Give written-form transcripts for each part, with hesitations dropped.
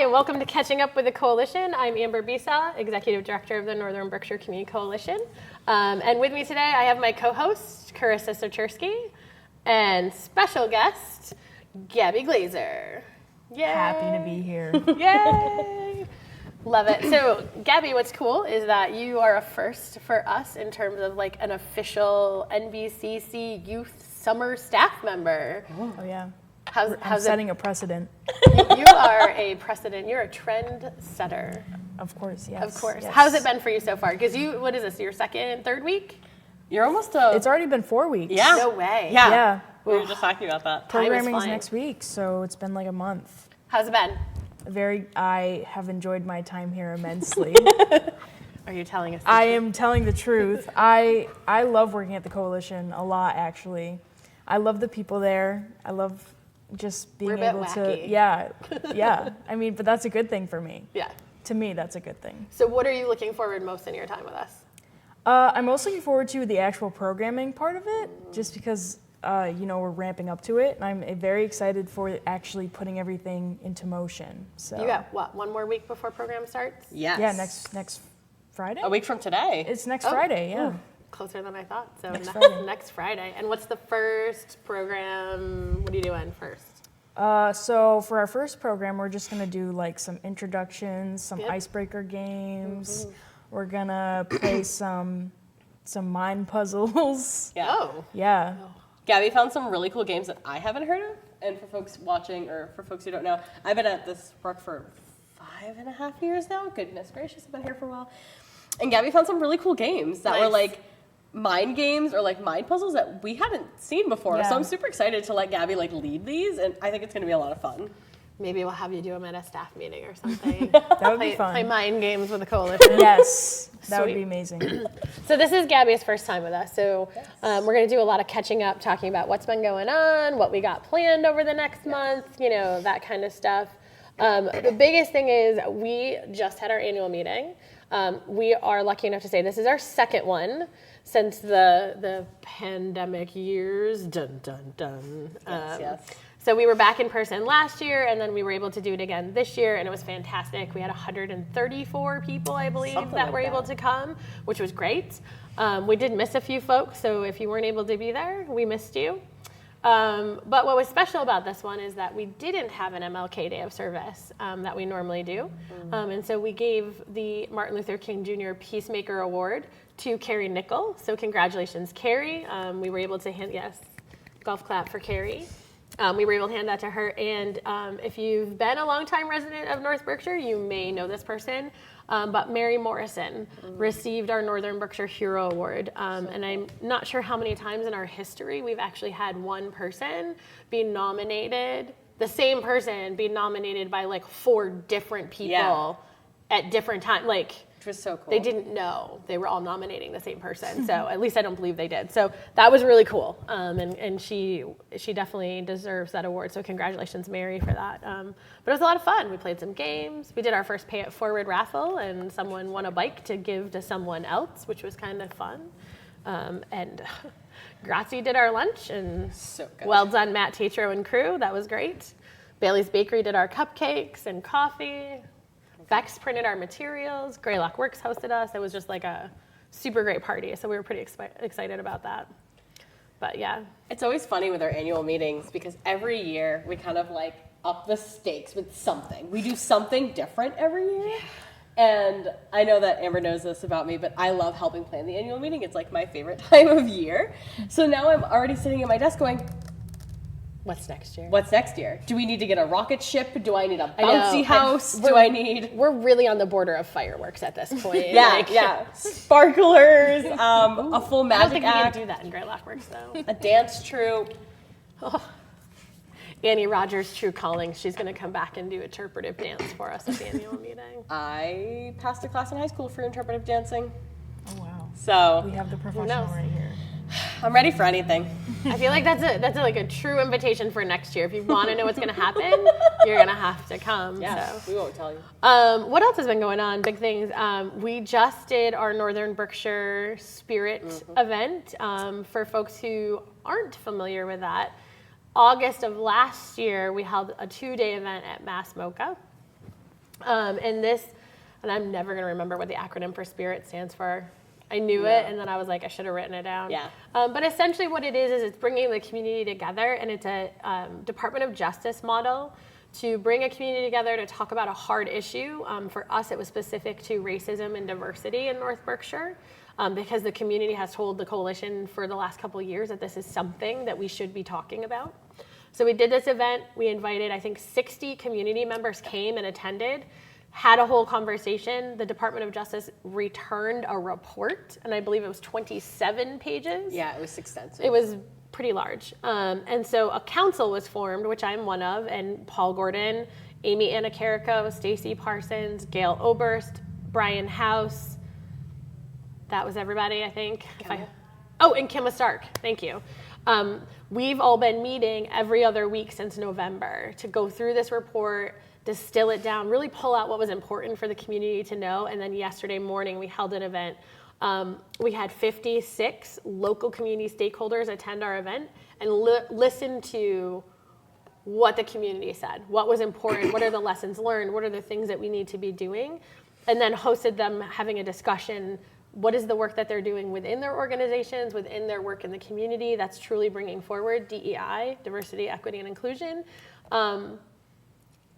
and welcome to Catching Up with the Coalition. I'm Amber Bisa, Executive Director of the Northern Berkshire Community Coalition. And with me today, I have my co-host, Carissa Sochersky, and special guest, Gabby Glazer. Yay! Happy to be here. Yay! Love it. So, Gabby, what's cool is that you are a first for us in terms of like an official NBCC Youth Summer staff member. Oh yeah. How's setting a precedent. You are a precedent. You're a trend setter. Of course, yes. Of course. Yes. How's it been for you so far? Because what is this, your second, third week? You're almost It's already been 4 weeks. Yeah. No way. Yeah. We were just talking about that. Time is Programming's flying. next week, so it's been like a month. How's it been? I have enjoyed my time here immensely. Are you telling us? I am telling the truth. I love working at the coalition a lot, actually. I love the people there. I love just being We're a bit able wacky. to, yeah. I mean, but that's a good thing for me. Yeah. To me, that's a good thing. So what are you looking forward most in your time with us? I'm most looking forward to the actual programming part of it, just because, we're ramping up to it. And I'm very excited for actually putting everything into motion. So You got, what, one more week before program starts? Yes. yeah, next Friday? A week from today. It's next Oh. Friday, yeah. Ooh, closer than I thought. So Next Friday. next Friday. And what's the first program? What are you doing first? So for our first program, we're just gonna do like some introductions, some Yep. icebreaker games. We're gonna play some mind puzzles. Yeah. Oh. Yeah. Gabby found some really cool games that I haven't heard of. And for folks watching, or for folks who don't know, I've been at this park for 5.5 years now. Goodness gracious, I've been here for a while. And Gabby found some really cool games that were Nice. like mind games or like mind puzzles that we hadn't seen before. Yeah. So I'm super excited to let Gabby like lead these, and I think it's gonna be a lot of fun. Maybe we'll have you do them at a staff meeting or something. That would play, be fun. Play mind games with the coalition. Yes, that would Sweet. be amazing. So this is Gabby's first time with us. So we're going to do a lot of catching up, talking about what's been going on, what we got planned over the next month, that kind of stuff. The biggest thing is we just had our annual meeting. We are lucky enough to say this is our second one since the pandemic years. Dun, dun, dun. Yes. So we were back in person last year, and then we were able to do it again this year, and it was fantastic. We had 134 people, I believe, Something that like were able that. to come, which was great. We did miss a few folks, so if you weren't able to be there, we missed you. But what was special about this one is that we didn't have an MLK Day of Service that we normally do. And so we gave the Martin Luther King Jr. Peacemaker Award to Carrie Nickel. So congratulations, Carrie. We were able to golf clap for Carrie. We were able to hand that to her. And if you've been a longtime resident of North Berkshire, you may know this person. But Mary Morrison received our Northern Berkshire Hero Award. And I'm not sure how many times in our history we've actually had one person be nominated, the same person be nominated by like 4 different people at different times. Like, Which was so cool. they didn't know they were all nominating the same person. So at least I don't believe they did. So that was really cool. And she definitely deserves that award. So congratulations, Mary, for that. But it was a lot of fun. We played some games. We did our first Pay It Forward raffle, and someone won a bike to give to someone else, which was kind of fun. And Grazie did our lunch, and So good. well done, Matt Tatro and crew. That was great. Bailey's Bakery did our cupcakes and coffee. Vex printed our materials. Greylock Works hosted us. It was just like a super great party. So we were pretty excited about that. But yeah. It's always funny with our annual meetings because every year we kind of like up the stakes with something. We do something different every year. And I know that Amber knows this about me, but I love helping plan the annual meeting. It's like my favorite time of year. So now I'm already sitting at my desk going, What's next year? what's next year? Do we need to get a rocket ship? Do I need a I know. bouncy house? Do I need... We're really on the border of fireworks at this point. Yeah. Sparklers, a full I don't magic think we act, can do that in Greylock Works, though. a dance troupe. Annie Rogers' True Calling. She's going to come back and do interpretive dance for us at the annual meeting. I passed a class in high school for interpretive dancing. Oh wow. So We have the professional knows? right here. I'm ready for anything. I feel like that's like a true invitation for next year. If you want to know what's going to happen, you're going to have to come. Yeah, So. we won't tell you. What else has been going on? Big things. We just did our Northern Berkshire Spirit event. For folks who aren't familiar with that, August of last year, we held a 2-day event at Mass Mocha. And this, and I'm never going to remember what the acronym for SPIRIT stands for. I knew it, and then I was like, I should have written it down. Yeah. But essentially what it is it's bringing the community together, and it's a Department of Justice model to bring a community together to talk about a hard issue. For us, it was specific to racism and diversity in North Berkshire, because the community has told the coalition for the last couple of years that this is something that we should be talking about. So we did this event. We invited, I think, 60 community members came and attended, had a whole conversation. The Department of Justice returned a report, and I believe it was 27 pages. Yeah, it was extensive. It was pretty large. And so a council was formed, which I'm one of, and Paul Gordon, Amy Anna Carrico, Stacy Parsons, Gail Oberst, Brian House. That was everybody, I think. And Kimma Stark, thank you. We've all been meeting every other week since November to go through this report, distill it down, really pull out what was important for the community to know. And then yesterday morning, we held an event. We had 56 local community stakeholders attend our event and listen to what the community said, what was important, what are the lessons learned, what are the things that we need to be doing, and then hosted them having a discussion. What is the work that they're doing within their organizations, within their work in the community that's truly bringing forward DEI, diversity, equity, and inclusion, and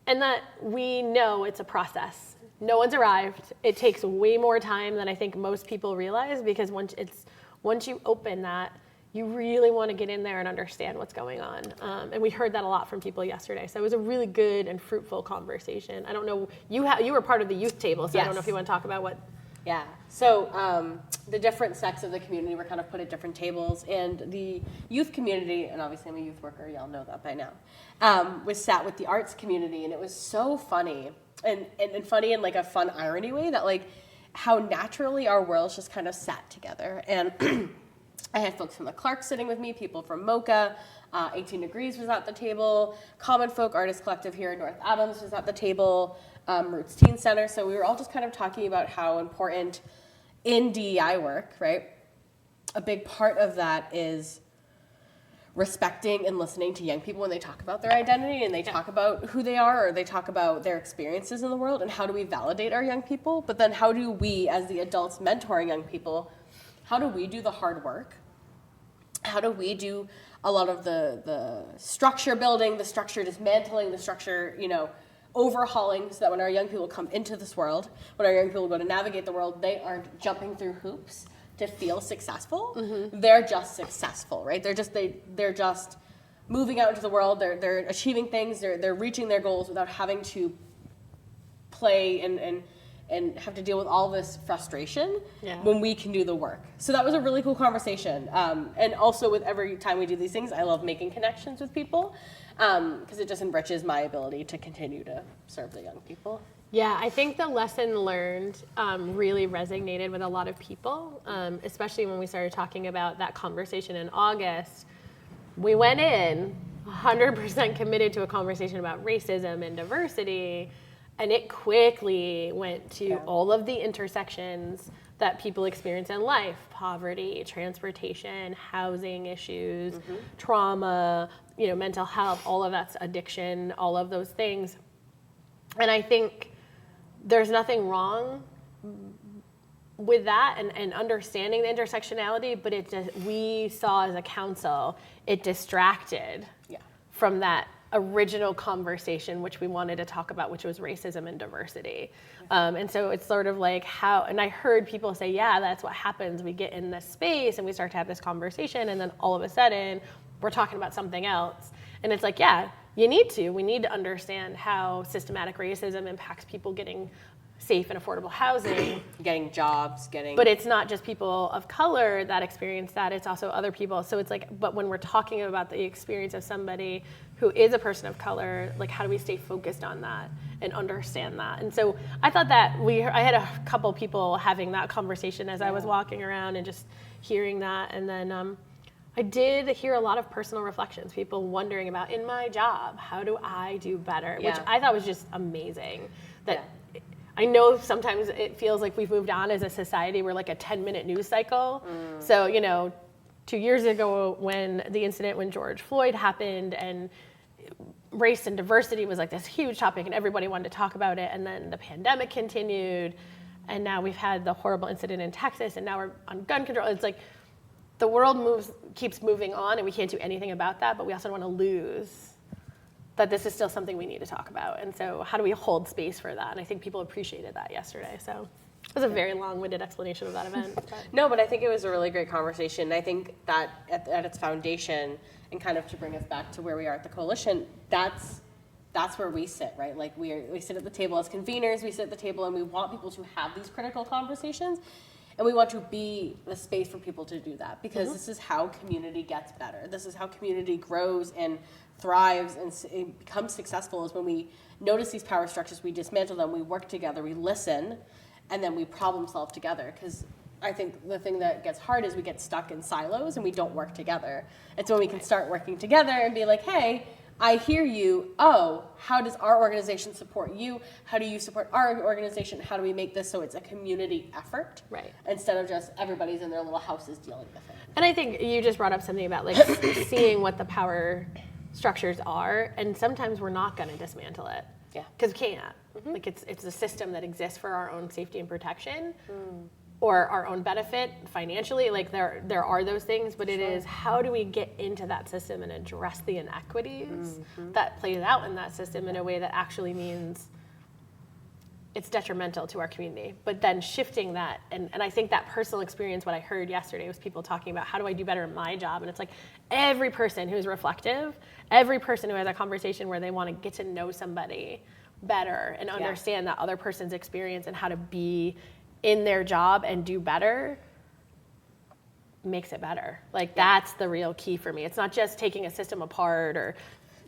that we know it's a process. No one's arrived. It takes way more time than I think most people realize, because once you open that, you really want to get in there and understand what's going on. And we heard that a lot from people yesterday. So it was a really good and fruitful conversation. I don't know, you were part of the youth table, so yes. I don't know if you want to talk about what. Yeah, so the different sects of the community were kind of put at different tables, and the youth community, and obviously I'm a youth worker, y'all know that by now, was sat with the arts community, and it was so funny, and funny in like a fun irony way, that like how naturally our worlds just kind of sat together. And I had folks from the Clark sitting with me, people from MoCA, 18 Degrees was at the table, Common Folk Artist Collective here in North Adams was at the table, Roots Teen Center. So we were all just kind of talking about how important in DEI work, right? A big part of that is respecting and listening to young people when they talk about their identity and they talk about who they are, or they talk about their experiences in the world, and how do we validate our young people? But then how do we, as the adults mentoring young people, how do we do the hard work? How do we do a lot of the structure building, the structure dismantling, the structure, overhauling, so that when our young people come into this world, when our young people go to navigate the world, they aren't jumping through hoops to feel successful. Mm-hmm. They're just successful, right? They're just moving out into the world. They're achieving things. They're reaching their goals without having to play and have to deal with all this frustration when we can do the work. So that was a really cool conversation. And also with every time we do these things, I love making connections with people, because it just enriches my ability to continue to serve the young people. Yeah, I think the lesson learned really resonated with a lot of people, especially when we started talking about that conversation in August. We went in 100% committed to a conversation about racism and diversity, and it quickly went to all of the intersections that people experience in life: poverty, transportation, housing issues, trauma, mental health, all of that's addiction, all of those things. And I think there's nothing wrong with that and understanding the intersectionality, but we saw as a council, it distracted from that original conversation, which we wanted to talk about, which was racism and diversity. And so it's sort of like and I heard people say, yeah, that's what happens. We get in this space and we start to have this conversation, and then all of a sudden we're talking about something else. And it's like, we need to understand how systematic racism impacts people getting safe and affordable housing, getting jobs, but it's not just people of color that experience that, it's also other people. So it's like, but when we're talking about the experience of somebody who is a person of color, like, how do we stay focused on that and understand that? And so I thought that I had a couple people having that conversation as I was walking around and just hearing that. And then I did hear a lot of personal reflections, people wondering about, in my job, how do I do better? Which I thought was just amazing. I know sometimes it feels like we've moved on as a society. We're like a 10-minute news cycle. So, 2 years ago when the incident when George Floyd happened, and race and diversity was like this huge topic and everybody wanted to talk about it. And then the pandemic continued. And now we've had the horrible incident in Texas, and now we're on gun control. It's like the world keeps moving on, and we can't do anything about that, but we also don't want to lose that this is still something we need to talk about. And so how do we hold space for that? And I think people appreciated that yesterday. So it was a very long-winded explanation of that event. No, but I think it was a really great conversation. I think that at its foundation, and kind of to bring us back to where we are at the coalition, that's where we sit, right? Like we sit at the table as conveners, we sit at the table and we want people to have these critical conversations, and we want to be the space for people to do that, because this is how community gets better. This is how community grows and thrives and becomes successful, is when we notice these power structures, we dismantle them, we work together, we listen, and then we problem solve together. Because I think the thing that gets hard is we get stuck in silos and we don't work together. It's when we can start working together and be like, hey, I hear you. Oh, how does our organization support you? How do you support our organization? How do we make this so it's a community effort? Right. Instead of just everybody's in their little houses dealing with it. And I think you just brought up something about like seeing what the power structures are, and sometimes we're not going to dismantle it. Yeah. Because we can't. Like it's a system that exists for our own safety and protection. Or our own benefit financially, like there are those things, but it is how do we get into that system and address the inequities that plays out in that system in a way that actually means it's detrimental to our community. But then shifting that, and I think that personal experience, what I heard yesterday was people talking about how do I do better in my job, and it's like every person who's reflective, every person who has a conversation where they want to get to know somebody better and understand that other person's experience and how to be in their job and do better makes it better. Like that's the real key for me. It's not just taking a system apart or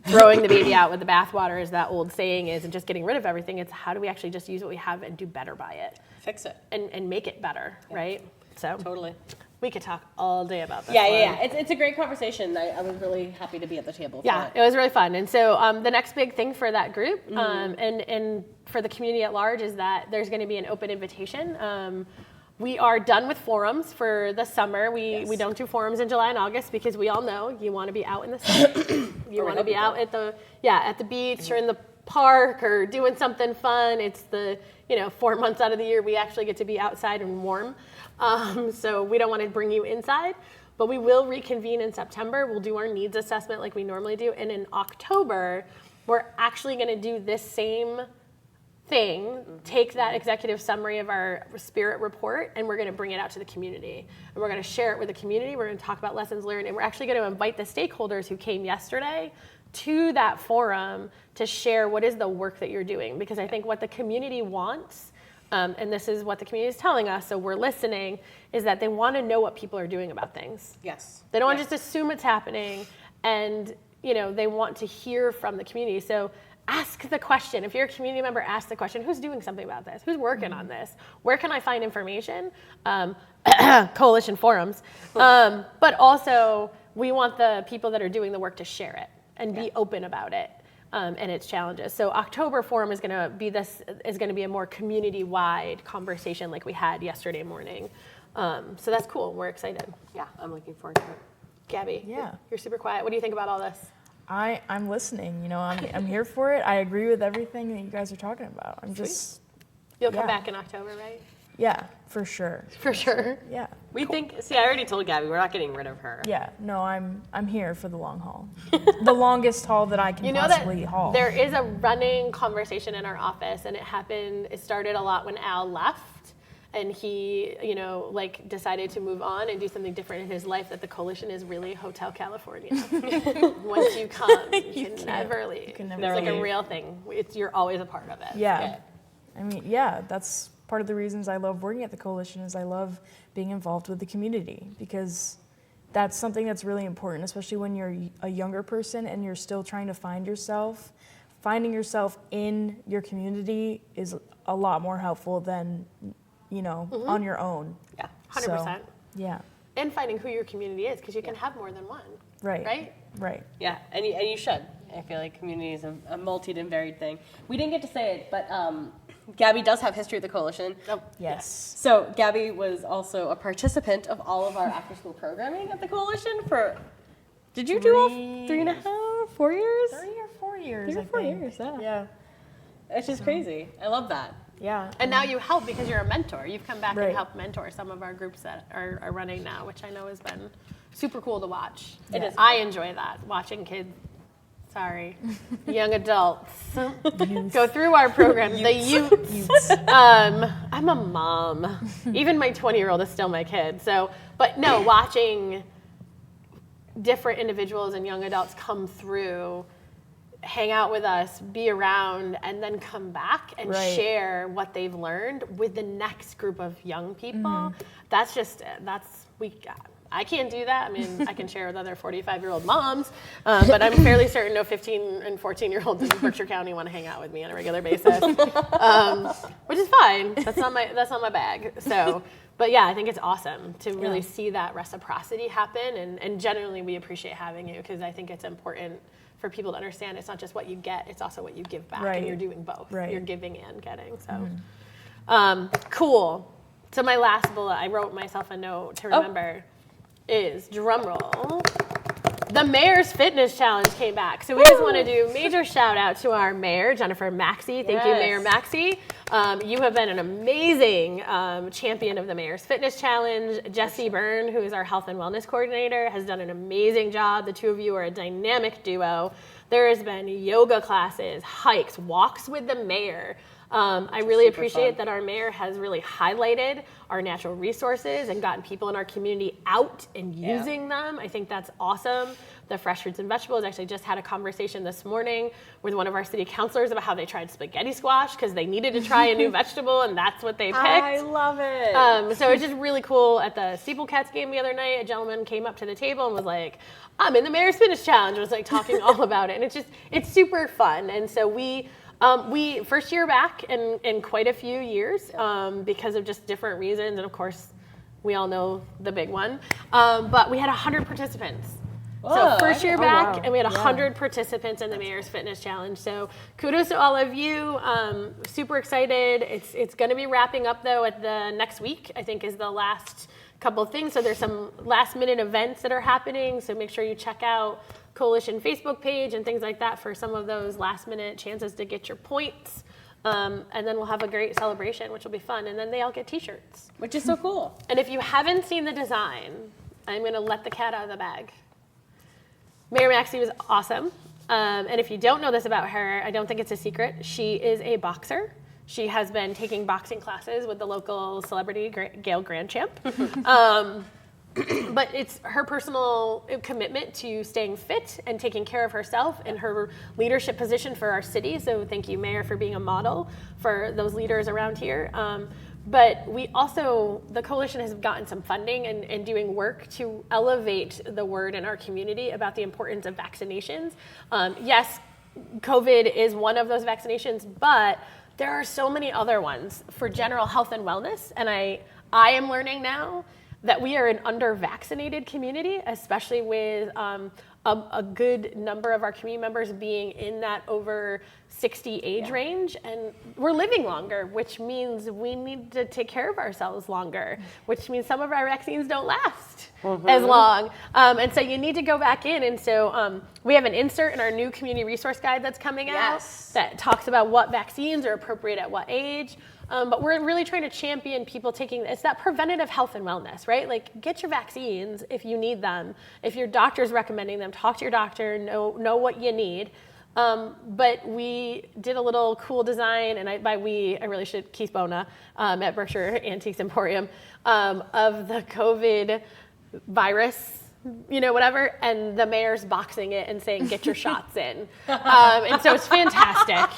throwing the baby out with the bathwater, as that old saying is, and just getting rid of everything. It's how do we actually just use what we have and do better by it. Fix it. And make it better, right? So Totally. we could talk all day about this. Yeah. It's a great conversation. I was really happy to be at the table for Yeah, it was really fun. And so the next big thing for that group and for the community at large is that there's going to be an open invitation. We are done with forums for the summer. We don't do forums in July and August because we all know you want to be out in the sun. You want to be out at the beach or in the park or doing something fun. It's the 4 months out of the year we actually get to be outside and warm. So we don't want to bring you inside, but we will reconvene in September. We'll do our needs assessment like we normally do. And in October, we're actually going to do this same thing, take that executive summary of our Spirit report, and we're going to bring it out to the community. And we're going to share it with the community. We're going to talk about lessons learned. And we're actually going to invite the stakeholders who came yesterday to that forum to share what is the work that you're doing. Because I think what the community wants, and this is what the community is telling us, so we're listening, is that they want to know what people are doing about things. Yes. They don't want to just assume it's happening, and they want to hear from the community. So ask the question. If you're a community member, ask the question, who's doing something about this? Who's working on this? Where can I find information? Coalition forums. But also, we want the people that are doing the work to share it and be open about it and its challenges. So October forum is going to be a more community-wide conversation like we had yesterday morning. So that's cool. We're excited. Yeah, I'm looking forward to it. Gabby, Yeah. you're super quiet. What do you think about all this? I'm listening. I'm here for it. I agree with everything that you guys are talking about. You'll come back in October, right? Yeah, for sure. For sure. Yeah. We think. See, I already told Gabby we're not getting rid of her. Yeah. No, I'm here for the long haul. The longest haul that I can possibly haul. There is a running conversation in our office, and it started a lot when Al left. And he, decided to move on and do something different in his life, that the coalition is really Hotel California. Once you come, you can never leave. It's like a real thing. You're always a part of it. Yeah. I mean, that's part of the reasons I love working at the coalition, is I love being involved with the community, because that's something that's really important, especially when you're a younger person and you're still trying to find yourself. Finding yourself in your community is a lot more helpful than on your own. Yeah, 100%. So, yeah. And finding who your community is, because you can have more than one. Right. Yeah, and you should. I feel like community is a multi and varied thing. We didn't get to say it, but Gabby does have history of the coalition. Oh, Yes. So Gabby was also a participant of all of our after-school programming at the coalition for Did you do all 3.5, 4 years? 3 or 4 years, 3 or I 4 think. years, yeah. Yeah. It's just crazy. I love that. Yeah. And now you help because you're a mentor. You've come back Right. and helped mentor some of our groups that are running now, which I know has been super cool to watch. It is I enjoy that, watching kids, young adults go through our program. The youths. I'm a mom. Even my 20-year-old is still my kid. So, but no, watching different individuals and young adults come through, hang out with us, be around, and then come back and Right. share what they've learned with the next group of young people. That's I can't do that. I mean, I can share with other 45-year-old moms, but I'm fairly certain no 15 and 14-year-olds in Berkshire County want to hang out with me on a regular basis, which is fine. That's not my bag. So, but yeah, I think it's awesome to really see that reciprocity happen, and generally we appreciate having you because I think it's important for people to understand it's not just what you get, it's also what you give back, Right. and you're doing both. Right. You're giving and getting. So, cool. So my last bullet, I wrote myself a note to remember, is, drum roll, the Mayor's Fitness Challenge came back. So we just want to do major shout out to our mayor, Jennifer Maxey. Thank you, Mayor Maxey. You have been an amazing champion of the Mayor's Fitness Challenge. Jesse Byrne, who is our health and wellness coordinator, has done an amazing job. The two of you are a dynamic duo. There has been yoga classes, hikes, walks with the mayor. I really appreciate that our mayor has really highlighted our natural resources and gotten people in our community out and using them. I think that's awesome. The fresh fruits and vegetables, actually just had a conversation this morning with one of our city councilors about how they tried spaghetti squash because they needed to try a new vegetable and that's what they picked. I love it. So it's just really cool. At the Steeplecats game the other night, a gentleman came up to the table and was like, I'm in the Mayor's Fitness Challenge. Was like talking all about it. And it's super fun. And so we first year back in quite a few years because of just different reasons. And of course, we all know the big one. But we had 100 participants. So first year back, and we had 100 participants in the Mayor's Fitness Challenge. So kudos to all of you. Super excited. It's going to be wrapping up though at the next week, I think is the last couple of things. So there's some last minute events that are happening. So make sure you check out Coalition Facebook page and things like that for some of those last minute chances to get your points. And then we'll have a great celebration, which will be fun. And then they all get t-shirts. Which is so cool. And if you haven't seen the design, I'm going to let the cat out of the bag. Mayor Maxey was awesome. And if you don't know this about her, I don't think it's a secret. She is a boxer. She has been taking boxing classes with the local celebrity, Gail Grandchamp. But it's her personal commitment to staying fit and taking care of herself in her leadership position for our city. So thank you, Mayor, for being a model for those leaders around here. But we also, the coalition has gotten some funding and doing work to elevate the word in our community about the importance of vaccinations. Yes, COVID is one of those vaccinations, but there are so many other ones for general health and wellness. And I am learning now that we are an under-vaccinated community, especially with a good number of our community members being in that over 60 age range. And we're living longer, which means we need to take care of ourselves longer, which means some of our vaccines don't last as long. And so you need to go back in. And so we have an insert in our new community resource guide that's coming out that talks about what vaccines are appropriate at what age. But we're really trying to champion people it's that preventative health and wellness, right? Like get your vaccines if you need them. If your doctor's recommending them, talk to your doctor, know what you need. But we did a little cool design, and by we, I really should, Keith Bona at Berkshire Antiques Emporium, of the COVID virus, whatever, and the mayor's boxing it and saying, get your shots in. And so it's fantastic.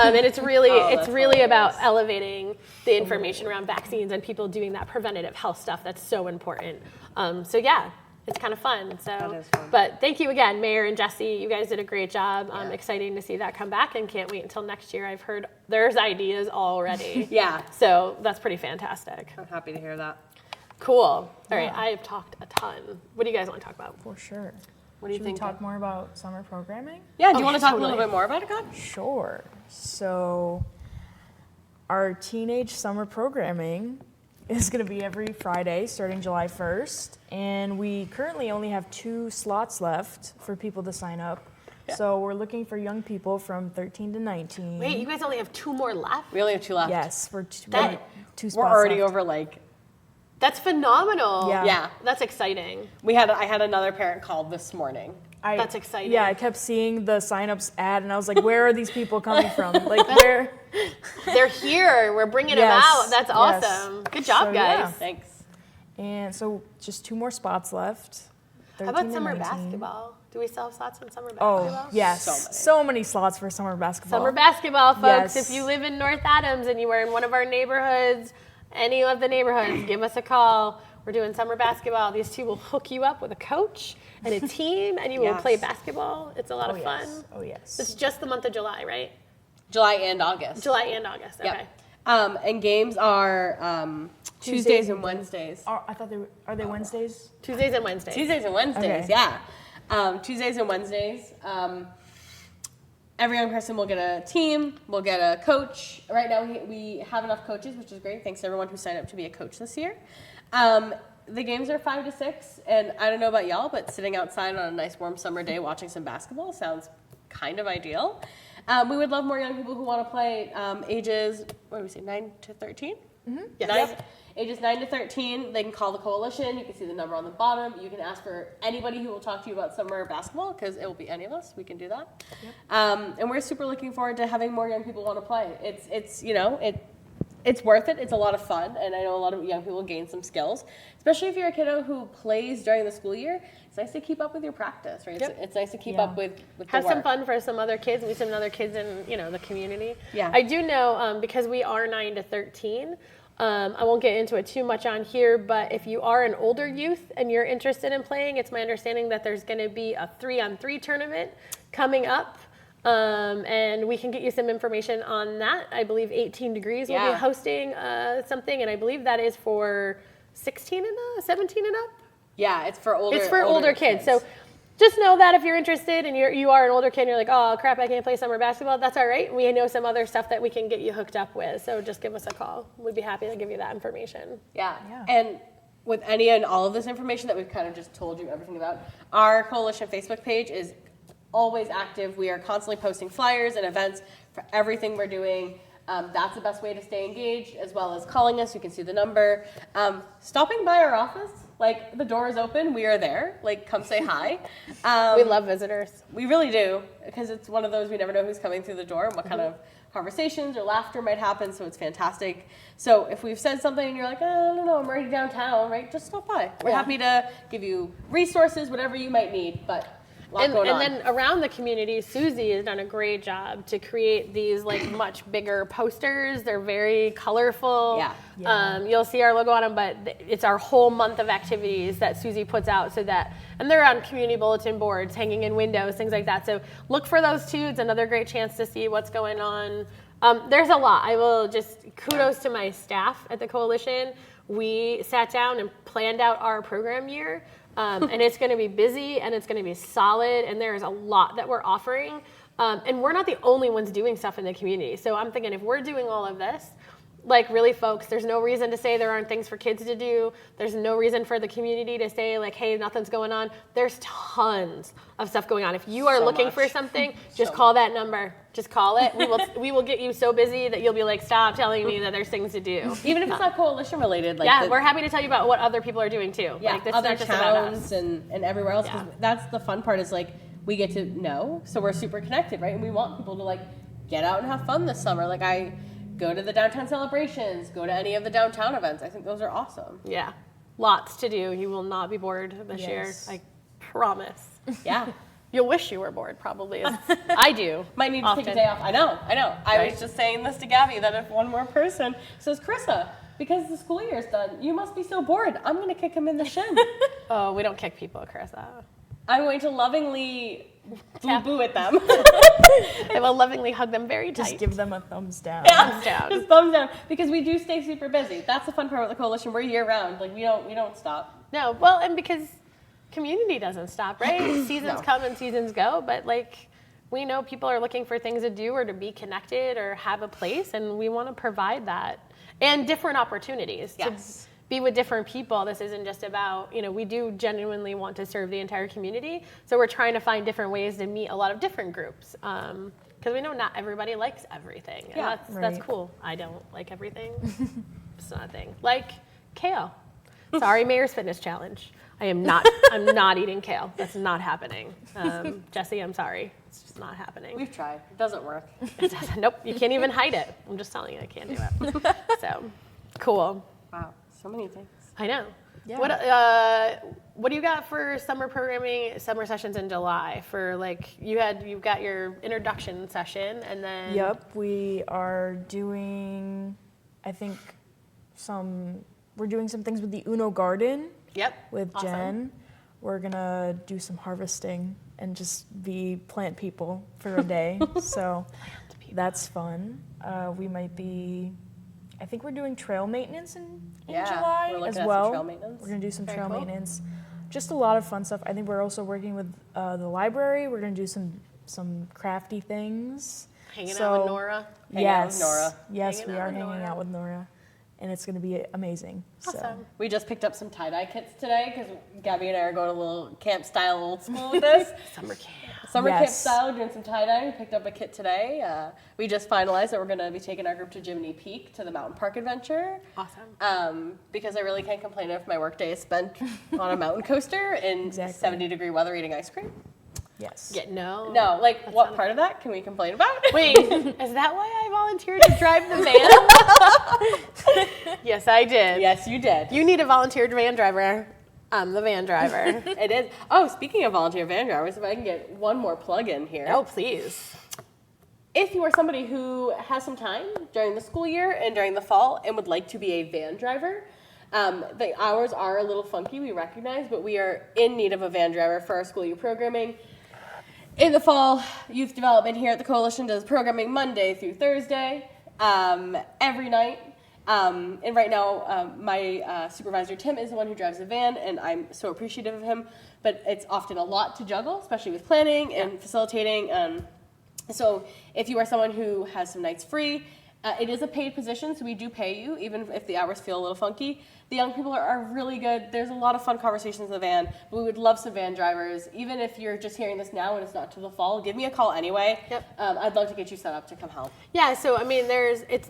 And it's really about elevating the information around vaccines and people doing that preventative health stuff that's so important. So yeah, it's kind of fun. So, that is fun. But thank you again, Mayor and Jesse. You guys did a great job. Exciting to see that come back and can't wait until next year. I've heard there's ideas already. Yeah. So that's pretty fantastic. I'm happy to hear that. Cool. All right, I have talked a ton. What do you guys want to talk about? For sure. What do you Should think? we talk more about summer programming? Yeah, do you want to talk totally. a little bit more about it, God? Sure. So our teenage summer programming is going to be every Friday starting July 1st. And we currently only have 2 slots left for people to sign up. Yeah. So we're looking for young people from 13 to 19. Wait, you guys only have 2 more left? We only have 2 left. Yes, for 2 spots We're already left. over like. That's phenomenal. Yeah. Yeah. That's exciting. I had another parent call this morning. That's exciting. Yeah, I kept seeing the sign-ups ad, and I was like, where are these people coming from? Like, where? They're here. We're bringing them Yes, out. That's yes. awesome. Good job, So, guys. yeah. Thanks. And so just 2 more spots left. How about 13 to summer 19. basketball? Do we still have slots in summer Oh, basketball? yes. So So many slots for summer basketball. Summer basketball, folks. Yes. If you live in North Adams and you are in one of our neighborhoods, any of the neighborhoods, give us a call. We're doing summer basketball. These 2 will hook you up with a coach and a team, and you will Yes. play basketball. It's a lot of yes. fun. Oh, yes. It's just the month of July, right? July and August. July and August. Okay. Yep. And games are Tuesdays and Wednesdays. I thought are they Wednesdays? Tuesdays and Wednesdays. Tuesdays and Wednesdays, Okay. yeah. Tuesdays and Wednesdays. Every young person will get a team, we'll get a coach. Right now we have enough coaches, which is great. Thanks to everyone who signed up to be a coach this year. The games are 5 to 6, and I don't know about y'all, but sitting outside on a nice warm summer day watching some basketball sounds kind of ideal. We would love more young people who want to play ages, what do we say, 9 to 13? Yes. Ages 9 to 13, they can call the coalition. You can see the number on the bottom. You can ask for anybody who will talk to you about summer basketball, because it will be any of us. We can do that. Yep. And we're super looking forward to having more young people want to play. It's worth it. It's a lot of fun, and I know a lot of young people gain some skills, especially if you're a kiddo who plays during the school year. It's nice to keep up with your practice, right? Yep. It's nice to keep Yeah. up with Have the work. some fun for some other kids, meet some other kids in the community. Yeah. I do know because we are 9 to 13. I won't get into it too much on here, but if you are an older youth and you're interested in playing, it's my understanding that there's going to be a 3-on-3 tournament coming up. And we can get you some information on that. I believe 18 Degrees will Yeah. be hosting something, and I believe that is for 16 and up, 17 and up. Yeah, it's for older. It's for older kids. So just know that if you're interested and you are an older kid and you're like, oh crap, I can't play summer basketball, that's all right. We know some other stuff that we can get you hooked up with. So just give us a call. We'd be happy to give you that information. Yeah. Yeah. And with any and all of this information that we've kind of just told you everything about, our coalition Facebook page is always active. We are constantly posting flyers and events for everything we're doing. That's the best way to stay engaged, as well as calling us. You can see the number. Stopping by our office, like the door is open, we are there. Like, come say hi. We love visitors. We really do, because it's one of those we never know who's coming through the door and what kind of conversations or laughter might happen, so it's fantastic. So if we've said something and you're like, oh, I don't know, I'm already downtown, right? Just stop by. We're happy to give you resources, whatever you might need, but a lot going on. Then around the community, Susie has done a great job to create these like much bigger posters. They're very colorful. Yeah. You'll see our logo on them, but it's our whole month of activities that Susie puts out and they're on community bulletin boards, hanging in windows, things like that. So look for those too. It's another great chance to see what's going on. There's a lot. I will just kudos to my staff at the coalition. We sat down and planned out our program year. And it's going to be busy and it's going to be solid, and there's a lot that we're offering. And we're not the only ones doing stuff in the community. So I'm thinking if we're doing all of this, like really folks, there's no reason to say there aren't things for kids to do. There's no reason for the community to say like, hey, nothing's going on. There's tons of stuff going on. If you are looking for something, just call that number. Just call it. We will get you so busy that you'll be like, stop telling me that there's things to do. Even if it's not coalition related. Like yeah, we're happy to tell you about what other people are doing too. Yeah, like, this other is not just about us. towns and everywhere else. 'Cause that's the fun part is like we get to know, so we're super connected, right? And we want people to like get out and have fun this summer. Like I go to the downtown celebrations, go to any of the downtown events. I think those are awesome. Yeah, lots to do. You will not be bored this year. I promise. Yeah. You'll wish you were bored, probably. I do. Might need to often. take a day off. I know. I Right. was just saying this to Gabby that if one more person says, Carissa, because the school year's done, you must be so bored. I'm going to kick him in the shin. Oh, we don't kick people, Carissa. I'm going to lovingly boo at them. I will lovingly hug them very tight. Just give them a thumbs down. Thumbs down. Just thumbs down. Because we do stay super busy. That's the fun part with the coalition. We're year round. Like we don't stop. No, well, and because community doesn't stop, right? Seasons come and seasons go, but like we know people are looking for things to do or to be connected or have a place, and we want to provide that. and different opportunities Yes. to be with different people. This isn't just about, we do genuinely want to serve the entire community. So we're trying to find different ways to meet a lot of different groups. Because we know not everybody likes everything. And Yeah. that's cool. I don't like everything. It's not a thing. Like kale. Sorry, Mayor's Fitness Challenge. I'm not eating kale. That's not happening. Jesse, I'm sorry. It's just not happening. We've tried. It doesn't work. It doesn't. Nope, you can't even hide it. I'm just telling you, I can't do it. So, cool. Wow. So many things. I know. Yeah. What do you got for summer programming, summer sessions in July? For you've got your introduction session, and then Yep, we are doing, we're doing some things with the Uno Garden with awesome. Jen. We're gonna do some harvesting and just be plant people for a day. So that's fun. We might be, I think we're doing trail maintenance in July we're looking as at well. some trail maintenance. We're gonna do some Very trail cool. maintenance. Just a lot of fun stuff. I think we're also working with the library. We're gonna do some crafty things. Hanging out So- with Nora. Hanging out with Yes. Nora. Yes, Hanging we out are with hanging Nora. out with Nora, and it's going to be amazing. So Awesome. We just picked up some tie-dye kits today because Gabby and I are going to a little camp style old school with this. Summer camp. Summer camp Yes. style, doing some tie-dye. We picked up a kit today. We just finalized that we're going to be taking our group to Jiminy Peak to the mountain park adventure. Awesome. Because I really can't complain if my workday is spent on a mountain coaster in Exactly. 70-degree weather eating ice cream. yes, Yeah, no. No, like what part of that can we complain about? Wait, is that why I volunteered to drive the van? Yes, I did. Yes, you did. You need a volunteer van driver. I'm the van driver. It is. Oh, speaking of volunteer van drivers, if I can get one more plug in here. Oh, please. If you are somebody who has some time during the school year and during the fall and would like to be a van driver, the hours are a little funky, we recognize, but we are in need of a van driver for our school year programming. In the fall, youth development here at the Coalition does programming Monday through Thursday, every night. And right now, my supervisor, Tim, is the one who drives the van, and I'm so appreciative of him. But it's often a lot to juggle, especially with planning and facilitating. So if you are someone who has some nights free, it is a paid position, so we do pay you, even if the hours feel a little funky. The young people are really good. There's a lot of fun conversations in the van. We would love some van drivers. Even if you're just hearing this now and it's not till the fall, give me a call anyway. Yep. I'd love to get you set up to come help. Yeah, so I mean, it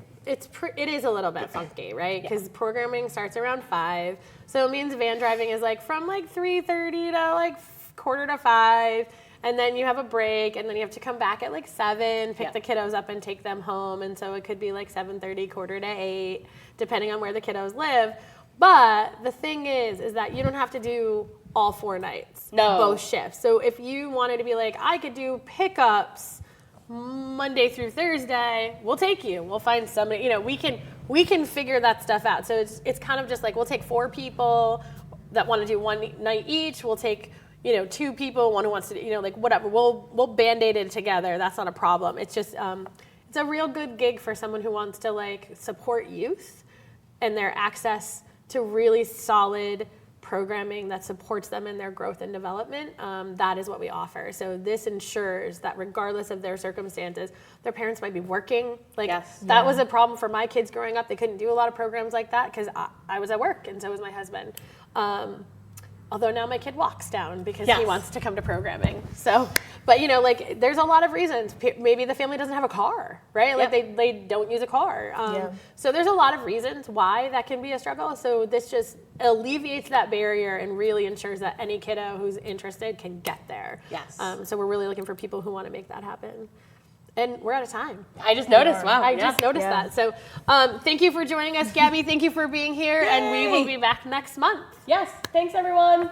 is a little bit funky, right? Because programming starts around 5, so it means van driving is like from like 3:30 to like 4:45, and then you have a break, and then you have to come back at like 7, pick the kiddos up and take them home, and so it could be like 7:30, 7:45, depending on where the kiddos live. But the thing is that you don't have to do all 4 nights, both shifts. So if you wanted to be like, I could do pickups Monday through Thursday, we'll take you. We'll find somebody, we can figure that stuff out. So it's kind of just like, we'll take 4 people that want to do 1 night each. We'll take, 2 people, one who wants to do, like whatever. We'll Band-Aid it together. That's not a problem. It's just, it's a real good gig for someone who wants to like support youth and their access to really solid programming that supports them in their growth and development. That is what we offer. So this ensures that regardless of their circumstances, their parents might be working. That was a problem for my kids growing up. They couldn't do a lot of programs like that because I was at work and so was my husband. Although now my kid walks down because he wants to come to programming. So, but there's a lot of reasons. Maybe the family doesn't have a car, right? Like they don't use a car. So there's a lot of reasons why that can be a struggle. So this just alleviates that barrier and really ensures that any kiddo who's interested can get there. Yes. So we're really looking for people who want to make that happen. And we're out of time. I just noticed. Wow. I just noticed that. So thank you for joining us, Gabby. Thank you for being here. Yay. And we will be back next month. Yes. Thanks, everyone.